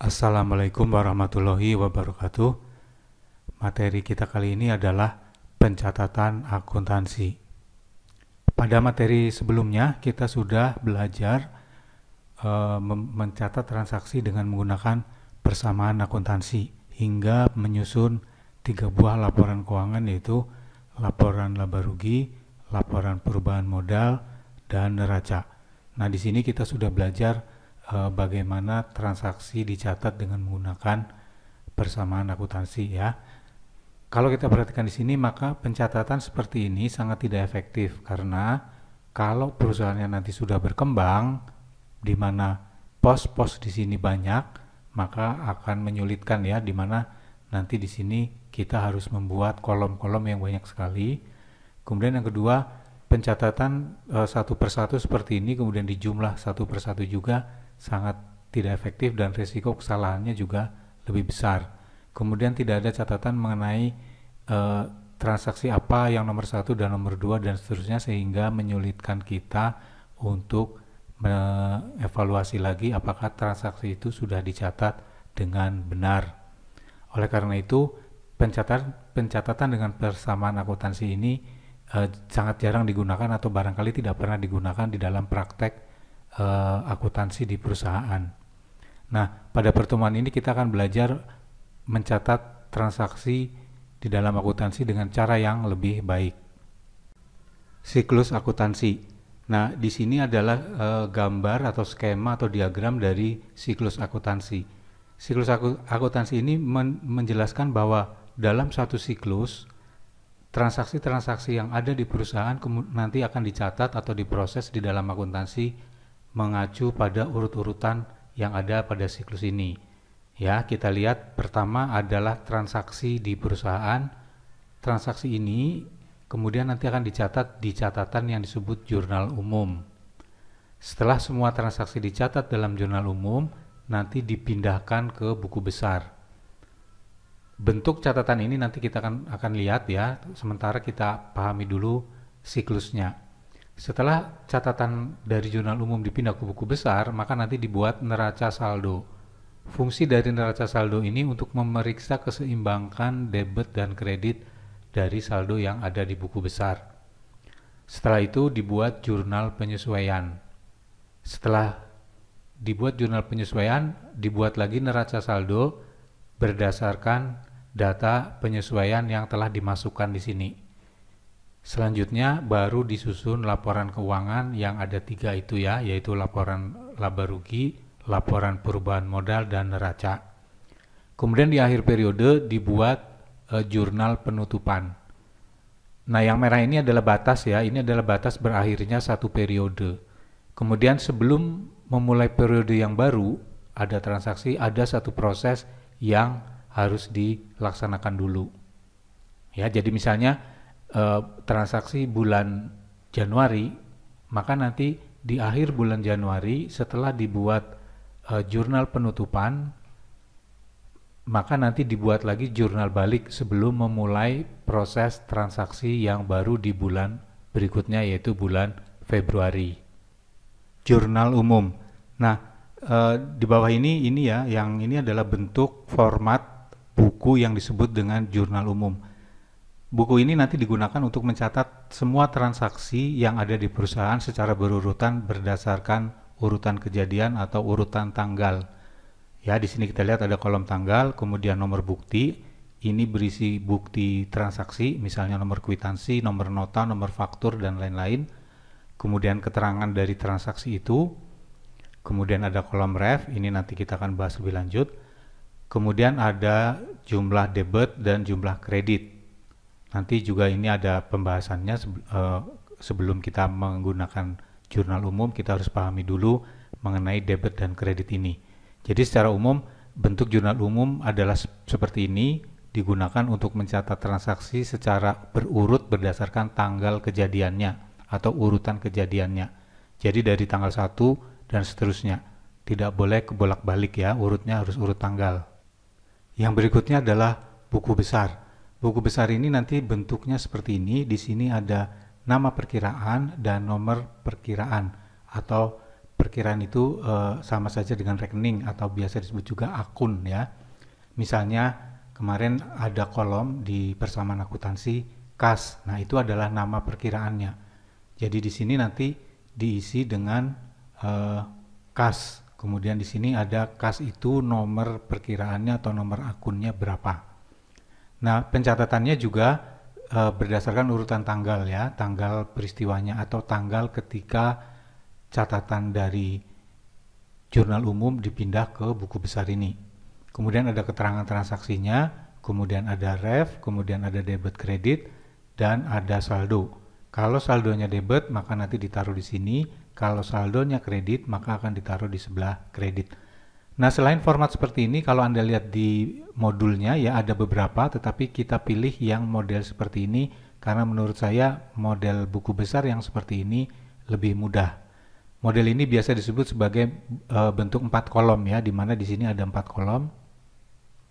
Assalamualaikum warahmatullahi wabarakatuh. Materi kita kali ini adalah pencatatan akuntansi. Pada materi sebelumnya kita sudah belajar mencatat transaksi dengan menggunakan persamaan akuntansi hingga menyusun 3 buah laporan keuangan, yaitu laporan laba rugi, laporan perubahan modal, dan neraca. Nah, di sini kita sudah belajar bagaimana transaksi dicatat dengan menggunakan persamaan akuntansi ya. Kalau kita perhatikan di sini, maka pencatatan seperti ini sangat tidak efektif karena kalau perusahaannya nanti sudah berkembang, di mana pos-pos di sini banyak, maka akan menyulitkan ya, di mana nanti di sini kita harus membuat kolom-kolom yang banyak sekali. Kemudian yang kedua, pencatatan satu persatu seperti ini, kemudian dijumlah satu persatu juga sangat tidak efektif dan risiko kesalahannya juga lebih besar. Kemudian tidak ada catatan mengenai transaksi apa yang nomor 1 dan nomor 2 dan seterusnya, sehingga menyulitkan kita untuk mengevaluasi lagi apakah transaksi itu sudah dicatat dengan benar. Oleh karena itu, pencatatan dengan persamaan akuntansi ini sangat jarang digunakan atau barangkali tidak pernah digunakan di dalam praktek akuntansi di perusahaan. Nah, pada pertemuan ini kita akan belajar mencatat transaksi di dalam akuntansi dengan cara yang lebih baik. Siklus akuntansi. Nah, di sini adalah gambar atau skema atau diagram dari siklus akuntansi. Siklus akuntansi ini menjelaskan bahwa dalam satu siklus, transaksi-transaksi yang ada di perusahaan nanti akan dicatat atau diproses di dalam akuntansi mengacu pada urut-urutan yang ada pada siklus ini. Ya, kita lihat pertama adalah transaksi di perusahaan. Transaksi ini kemudian nanti akan dicatat di catatan yang disebut jurnal umum. Setelah semua transaksi dicatat dalam jurnal umum, nanti dipindahkan ke buku besar. Bentuk catatan ini nanti kita akan lihat ya, sementara kita pahami dulu siklusnya. Setelah catatan dari jurnal umum dipindah ke buku besar, maka nanti dibuat neraca saldo. Fungsi dari neraca saldo ini untuk memeriksa keseimbangan debit dan kredit dari saldo yang ada di buku besar. Setelah itu dibuat jurnal penyesuaian. Setelah dibuat jurnal penyesuaian, dibuat lagi neraca saldo berdasarkan data penyesuaian yang telah dimasukkan di sini. Selanjutnya baru disusun laporan keuangan yang ada 3 itu ya, yaitu laporan laba rugi, laporan perubahan modal, dan neraca. Kemudian di akhir periode dibuat jurnal penutupan. Nah, yang merah ini adalah batas ya, ini adalah batas berakhirnya satu periode. Kemudian sebelum memulai periode yang baru, ada transaksi, ada satu proses yang harus dilaksanakan dulu. Ya, jadi misalnya transaksi bulan Januari, maka nanti di akhir bulan Januari setelah dibuat jurnal penutupan, maka nanti dibuat lagi jurnal balik sebelum memulai proses transaksi yang baru di bulan berikutnya, yaitu bulan Februari. Jurnal umum. Nah, di bawah ini ya, yang ini adalah bentuk format buku yang disebut dengan jurnal umum. Buku ini nanti digunakan untuk mencatat semua transaksi yang ada di perusahaan secara berurutan berdasarkan urutan kejadian atau urutan tanggal. Ya, di sini kita lihat ada kolom tanggal, kemudian nomor bukti. Ini berisi bukti transaksi, misalnya nomor kwitansi, nomor nota, nomor faktur, dan lain-lain. Kemudian keterangan dari transaksi itu. Kemudian ada kolom ref, ini nanti kita akan bahas lebih lanjut. Kemudian ada jumlah debit dan jumlah kredit. Nanti juga ini ada pembahasannya. Sebelum kita menggunakan jurnal umum, kita harus pahami dulu mengenai debit dan kredit ini. Jadi secara umum bentuk jurnal umum adalah seperti ini, digunakan untuk mencatat transaksi secara berurut berdasarkan tanggal kejadiannya atau urutan kejadiannya. Jadi dari tanggal 1 dan seterusnya. Tidak boleh kebolak-balik ya, urutnya harus urut tanggal. Yang berikutnya adalah buku besar. Buku besar ini nanti bentuknya seperti ini. Di sini ada nama perkiraan dan nomor perkiraan atau perkiraan itu sama saja dengan rekening atau biasa disebut juga akun ya. Misalnya kemarin ada kolom di persamaan akuntansi kas. Nah, itu adalah nama perkiraannya. Jadi di sini nanti diisi dengan kas. Kemudian di sini ada kas itu nomor perkiraannya atau nomor akunnya berapa. Nah, pencatatannya juga berdasarkan urutan tanggal ya, tanggal peristiwanya atau tanggal ketika catatan dari jurnal umum dipindah ke buku besar ini. Kemudian ada keterangan transaksinya, kemudian ada ref, kemudian ada debit kredit, dan ada saldo. Kalau saldonya debit maka nanti ditaruh di sini, kalau saldonya kredit maka akan ditaruh di sebelah kredit. Nah, selain format seperti ini, kalau Anda lihat di modulnya ya ada beberapa, tetapi kita pilih yang model seperti ini karena menurut saya model buku besar yang seperti ini lebih mudah. Model ini biasa disebut sebagai bentuk 4 kolom ya, di mana di sini ada 4 kolom.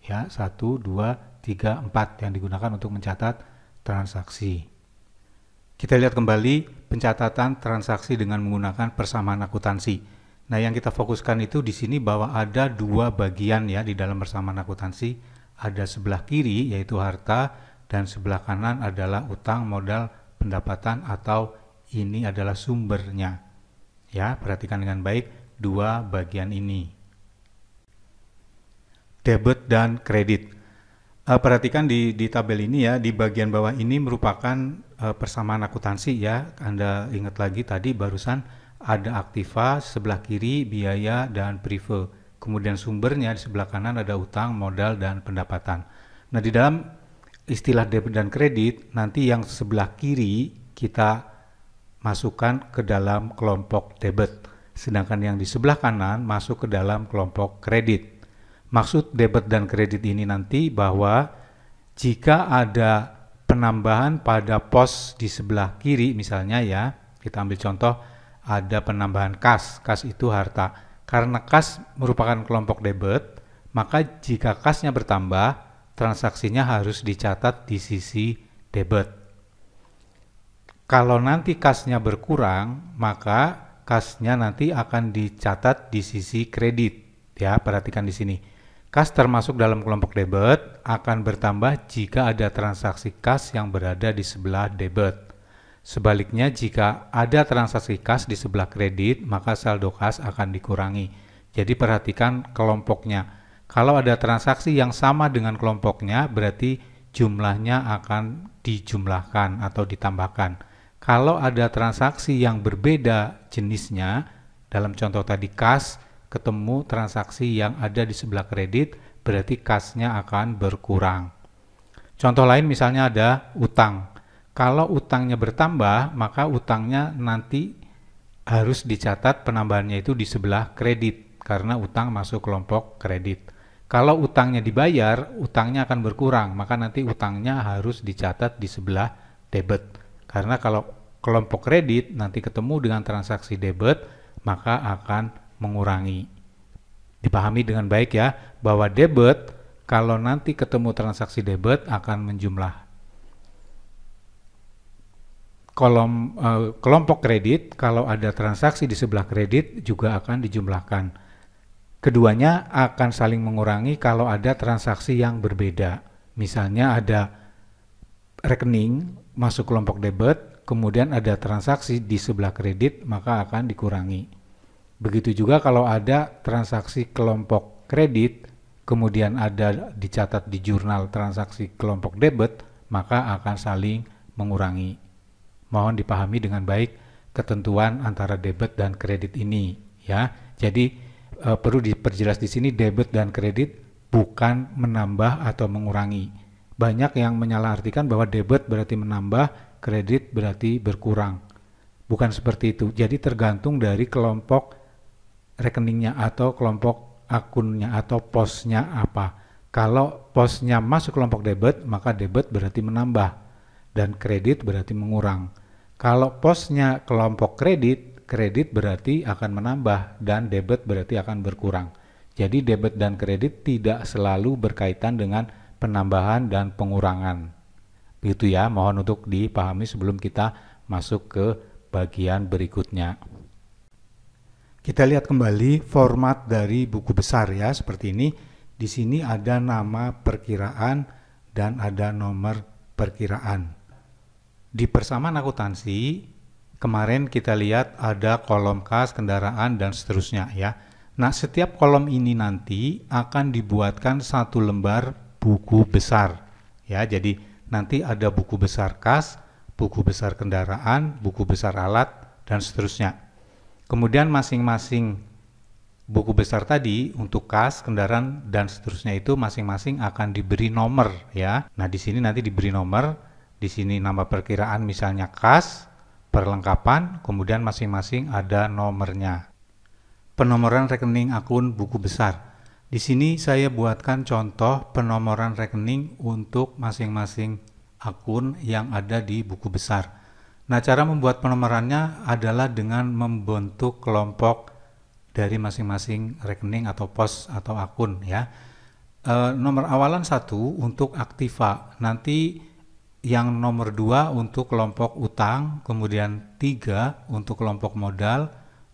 Ya, 1, 2, 3, 4 yang digunakan untuk mencatat transaksi. Kita lihat kembali pencatatan transaksi dengan menggunakan persamaan akuntansi. Nah, yang kita fokuskan itu di sini bahwa ada 2 bagian ya di dalam persamaan akuntansi. Ada sebelah kiri yaitu harta dan sebelah kanan adalah utang, modal, pendapatan atau ini adalah sumbernya. Ya, perhatikan dengan baik 2 bagian ini. Debit dan kredit. Perhatikan di tabel ini ya, di bagian bawah ini merupakan persamaan akuntansi ya. Anda ingat lagi tadi barusan ada aktiva, sebelah kiri biaya dan prive. Kemudian sumbernya di sebelah kanan ada utang, modal, dan pendapatan. Nah, di dalam istilah debit dan kredit, nanti yang sebelah kiri kita masukkan ke dalam kelompok debit, sedangkan yang di sebelah kanan masuk ke dalam kelompok kredit. Maksud debit dan kredit ini nanti bahwa jika ada penambahan pada pos di sebelah kiri, misalnya ya, kita ambil contoh ada penambahan kas itu harta. Karena kas merupakan kelompok debit, maka jika kasnya bertambah, transaksinya harus dicatat di sisi debit. Kalau nanti kasnya berkurang, maka kasnya nanti akan dicatat di sisi kredit. Ya, perhatikan di sini. Kas termasuk dalam kelompok debit akan bertambah jika ada transaksi kas yang berada di sebelah debit. Sebaliknya, jika ada transaksi kas di sebelah kredit, maka saldo kas akan dikurangi. Jadi perhatikan kelompoknya. Kalau ada transaksi yang sama dengan kelompoknya, berarti jumlahnya akan dijumlahkan atau ditambahkan. Kalau ada transaksi yang berbeda jenisnya, dalam contoh tadi kas, ketemu transaksi yang ada di sebelah kredit, berarti kasnya akan berkurang. Contoh lain misalnya ada utang. Kalau utangnya bertambah, maka utangnya nanti harus dicatat penambahannya itu di sebelah kredit, karena utang masuk kelompok kredit. Kalau utangnya dibayar, utangnya akan berkurang, maka nanti utangnya harus dicatat di sebelah debit. Karena kalau kelompok kredit nanti ketemu dengan transaksi debit, maka akan mengurangi. Dipahami dengan baik ya, bahwa debit kalau nanti ketemu transaksi debit akan menjumlah. Kelompok kredit kalau ada transaksi di sebelah kredit juga akan dijumlahkan. Keduanya akan saling mengurangi kalau ada transaksi yang berbeda. Misalnya ada rekening masuk kelompok debit, kemudian ada transaksi di sebelah kredit, maka akan dikurangi. Begitu juga kalau ada transaksi kelompok kredit, kemudian ada dicatat di jurnal transaksi kelompok debit, maka akan saling mengurangi. Mohon dipahami dengan baik ketentuan antara debit dan kredit ini ya. Jadi perlu diperjelas di sini, debit dan kredit bukan menambah atau mengurangi. Banyak yang menyalahartikan bahwa debit berarti menambah, kredit berarti berkurang. Bukan seperti itu. Jadi tergantung dari kelompok rekeningnya atau kelompok akunnya atau posnya apa. Kalau posnya masuk kelompok debit, maka debit berarti menambah dan kredit berarti mengurang. Kalau posnya kelompok kredit, kredit berarti akan menambah dan debit berarti akan berkurang. Jadi debit dan kredit tidak selalu berkaitan dengan penambahan dan pengurangan. Begitu ya, mohon untuk dipahami sebelum kita masuk ke bagian berikutnya. Kita lihat kembali format dari buku besar ya, seperti ini. Di sini ada nama perkiraan dan ada nomor perkiraan. Di persamaan akuntansi, kemarin kita lihat ada kolom kas, kendaraan, dan seterusnya ya. Nah, setiap kolom ini nanti akan dibuatkan satu lembar buku besar ya. Jadi nanti ada buku besar kas, buku besar kendaraan, buku besar alat, dan seterusnya. Kemudian masing-masing buku besar tadi untuk kas, kendaraan, dan seterusnya itu masing-masing akan diberi nomor ya. Nah, di sini nanti diberi nomor, di sini nama perkiraan misalnya kas, perlengkapan, kemudian masing-masing ada nomornya. Penomoran rekening akun buku besar. Di sini saya buatkan contoh penomoran rekening untuk masing-masing akun yang ada di buku besar. Nah, cara membuat penomorannya adalah dengan membentuk kelompok dari masing-masing rekening atau pos atau akun ya. Nomor awalan 1 untuk aktiva, nanti yang nomor 2 untuk kelompok utang, kemudian 3 untuk kelompok modal,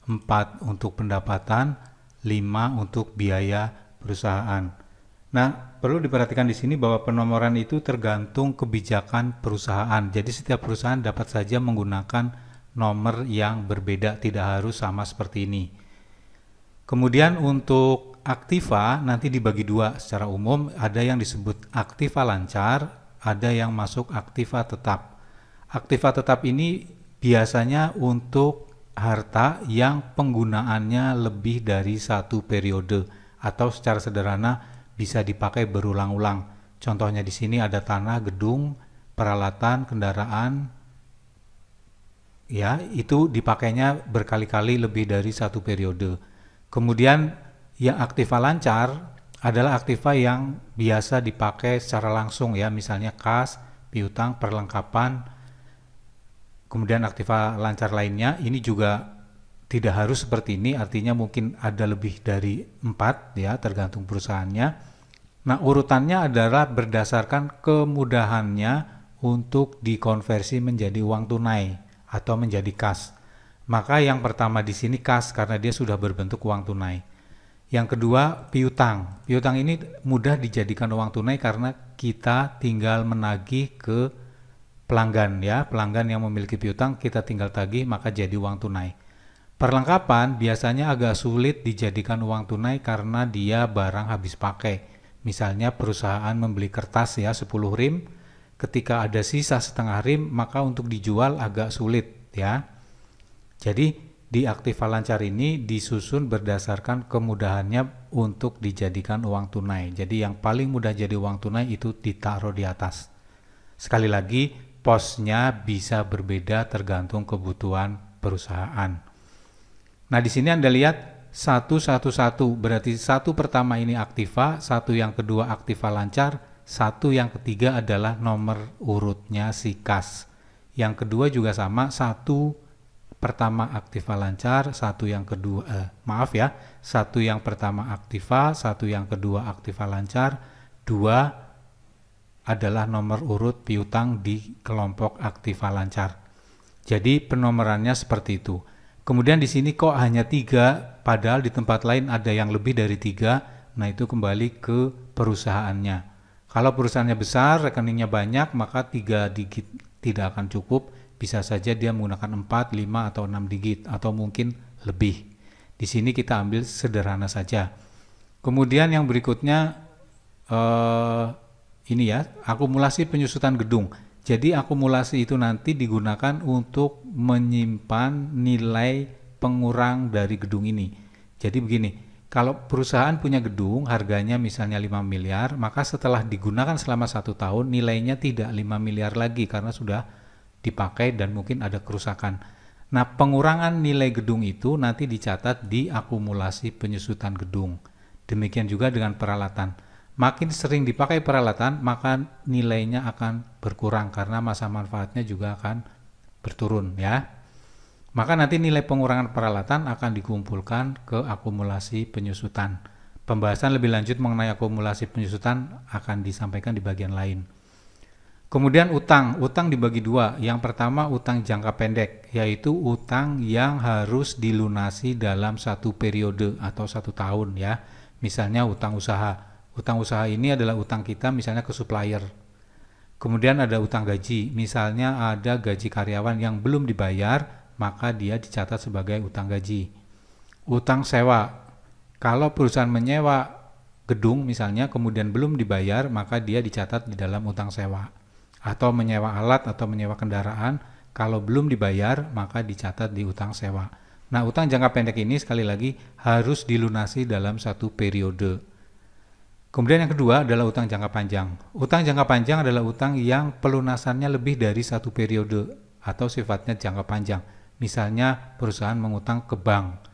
4 untuk pendapatan, 5 untuk biaya perusahaan. Nah, perlu diperhatikan di sini bahwa penomoran itu tergantung kebijakan perusahaan. Jadi setiap perusahaan dapat saja menggunakan nomor yang berbeda, tidak harus sama seperti ini. Kemudian untuk aktiva nanti dibagi dua secara umum, ada yang disebut aktiva lancar, ada yang masuk aktiva tetap. Aktiva tetap ini biasanya untuk harta yang penggunaannya lebih dari satu periode atau secara sederhana bisa dipakai berulang-ulang. Contohnya di sini ada tanah, gedung, peralatan, kendaraan, ya itu dipakainya berkali-kali lebih dari satu periode. Kemudian yang aktiva lancar adalah aktiva yang biasa dipakai secara langsung ya, misalnya kas, piutang, perlengkapan. Kemudian aktiva lancar lainnya ini juga tidak harus seperti ini, artinya mungkin ada lebih dari 4 ya, tergantung perusahaannya. Nah, urutannya adalah berdasarkan kemudahannya untuk dikonversi menjadi uang tunai atau menjadi kas. Maka yang pertama di sini kas karena dia sudah berbentuk uang tunai. Yang kedua piutang. Piutang ini mudah dijadikan uang tunai karena kita tinggal menagih ke pelanggan ya. Pelanggan yang memiliki piutang kita tinggal tagih maka jadi uang tunai. Perlengkapan biasanya agak sulit dijadikan uang tunai karena dia barang habis pakai. Misalnya perusahaan membeli kertas ya 10 rim, ketika ada sisa setengah rim maka untuk dijual agak sulit ya. Jadi di aktiva lancar ini disusun berdasarkan kemudahannya untuk dijadikan uang tunai. Jadi yang paling mudah jadi uang tunai itu ditaruh di atas. Sekali lagi posnya bisa berbeda tergantung kebutuhan perusahaan. Nah, di sini Anda lihat 111 berarti satu pertama ini aktiva, satu yang kedua aktiva lancar, satu yang ketiga adalah nomor urutnya si kas. Yang kedua juga sama, satu pertama aktiva lancar, satu yang kedua satu yang pertama aktiva, satu yang kedua aktiva lancar, 2 adalah nomor urut piutang di kelompok aktiva lancar. Jadi penomorannya seperti itu. Kemudian di sini kok hanya 3, padahal di tempat lain ada yang lebih dari 3. Nah, itu kembali ke perusahaannya. Kalau perusahaannya besar, rekeningnya banyak, maka 3 digit tidak akan cukup. Bisa saja dia menggunakan 4, 5, atau 6 digit, atau mungkin lebih. Di sini kita ambil sederhana saja. Kemudian yang berikutnya, ini ya, akumulasi penyusutan gedung. Jadi akumulasi itu nanti digunakan untuk menyimpan nilai pengurang dari gedung ini. Jadi begini, kalau perusahaan punya gedung harganya misalnya 5 miliar, maka setelah digunakan selama 1 tahun nilainya tidak 5 miliar lagi karena sudah dipakai dan mungkin ada kerusakan. Nah, pengurangan nilai gedung itu nanti dicatat di akumulasi penyusutan gedung. Demikian juga dengan peralatan. Makin sering dipakai peralatan, maka nilainya akan berkurang karena masa manfaatnya juga akan berturun ya. Maka nanti nilai pengurangan peralatan akan dikumpulkan ke akumulasi penyusutan. Pembahasan lebih lanjut mengenai akumulasi penyusutan akan disampaikan di bagian lain. Kemudian utang dibagi dua. Yang pertama utang jangka pendek, yaitu utang yang harus dilunasi dalam satu periode atau 1 tahun ya. Misalnya utang usaha. Utang usaha ini adalah utang kita misalnya ke supplier. Kemudian ada utang gaji, misalnya ada gaji karyawan yang belum dibayar, maka dia dicatat sebagai utang gaji. Utang sewa, kalau perusahaan menyewa gedung misalnya kemudian belum dibayar, maka dia dicatat di dalam utang sewa. Atau menyewa alat atau menyewa kendaraan, kalau belum dibayar maka dicatat di utang sewa. Nah, utang jangka pendek ini sekali lagi harus dilunasi dalam satu periode. Kemudian yang kedua adalah utang jangka panjang. Utang jangka panjang adalah utang yang pelunasannya lebih dari satu periode atau sifatnya jangka panjang. Misalnya perusahaan mengutang ke bank.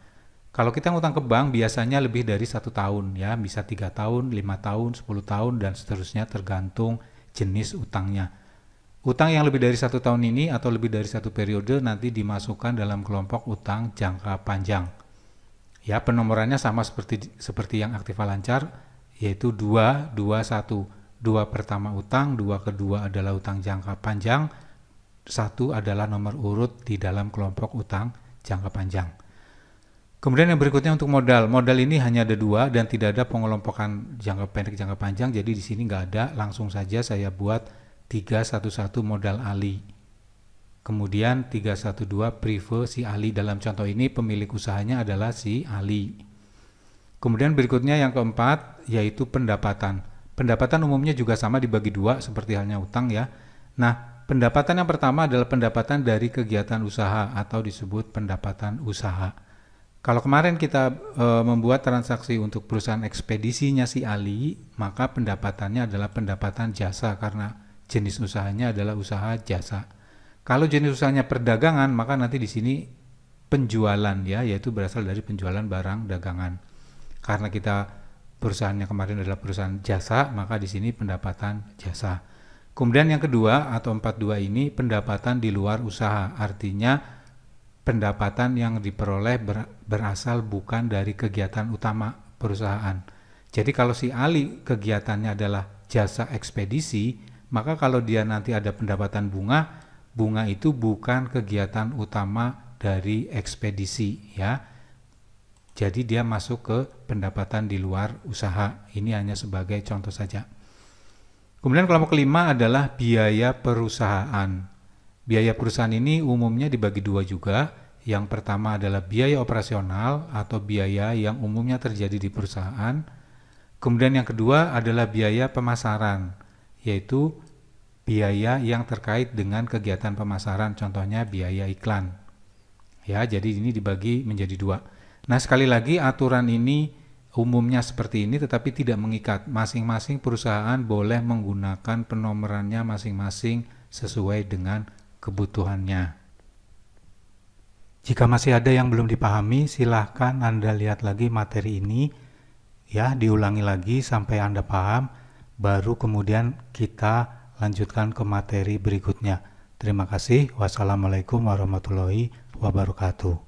Kalau kita ngutang ke bank biasanya lebih dari 1 tahun ya, bisa 3 tahun, 5 tahun, 10 tahun dan seterusnya tergantung jenis utangnya. Utang yang lebih dari 1 tahun ini atau lebih dari satu periode nanti dimasukkan dalam kelompok utang jangka panjang. Ya, penomorannya sama seperti yang Aktiva Lancar, yaitu 2, 2, 1. 2 pertama utang, 2 kedua adalah utang jangka panjang, 1 adalah nomor urut di dalam kelompok utang jangka panjang. Kemudian yang berikutnya untuk modal. Modal ini hanya ada 2 dan tidak ada pengelompokan jangka pendek jangka panjang. Jadi di sini nggak ada. Langsung saja saya buat 311 modal Ali. Kemudian 312 prive si Ali. Dalam contoh ini pemilik usahanya adalah si Ali. Kemudian berikutnya yang keempat yaitu pendapatan. Pendapatan umumnya juga sama dibagi 2 seperti halnya utang ya. Nah, pendapatan yang pertama adalah pendapatan dari kegiatan usaha atau disebut pendapatan usaha. Kalau kemarin kita membuat transaksi untuk perusahaan ekspedisinya si Ali, maka pendapatannya adalah pendapatan jasa karena jenis usahanya adalah usaha jasa. Kalau jenis usahanya perdagangan, maka nanti di sini penjualan ya, yaitu berasal dari penjualan barang dagangan. Karena kita perusahaannya kemarin adalah perusahaan jasa, maka di sini pendapatan jasa. Kemudian yang kedua atau 42 ini pendapatan di luar usaha, artinya pendapatan yang diperoleh berasal bukan dari kegiatan utama perusahaan. Jadi kalau si Ali kegiatannya adalah jasa ekspedisi, maka kalau dia nanti ada pendapatan bunga itu bukan kegiatan utama dari ekspedisi ya. Jadi dia masuk ke pendapatan di luar usaha. Ini hanya sebagai contoh saja. Kemudian kelompok kelima adalah biaya perusahaan. Biaya perusahaan ini umumnya dibagi 2 juga. Yang pertama adalah biaya operasional atau biaya yang umumnya terjadi di perusahaan. Kemudian yang kedua adalah biaya pemasaran, yaitu biaya yang terkait dengan kegiatan pemasaran, contohnya biaya iklan. Ya, jadi ini dibagi menjadi 2. Nah, sekali lagi aturan ini umumnya seperti ini tetapi tidak mengikat. Masing-masing perusahaan boleh menggunakan penomorannya masing-masing sesuai dengan kebutuhannya. Jika masih ada yang belum dipahami, silahkan Anda lihat lagi materi ini, ya, diulangi lagi sampai Anda paham, baru kemudian kita lanjutkan ke materi berikutnya. Terima kasih. Wassalamualaikum warahmatullahi wabarakatuh.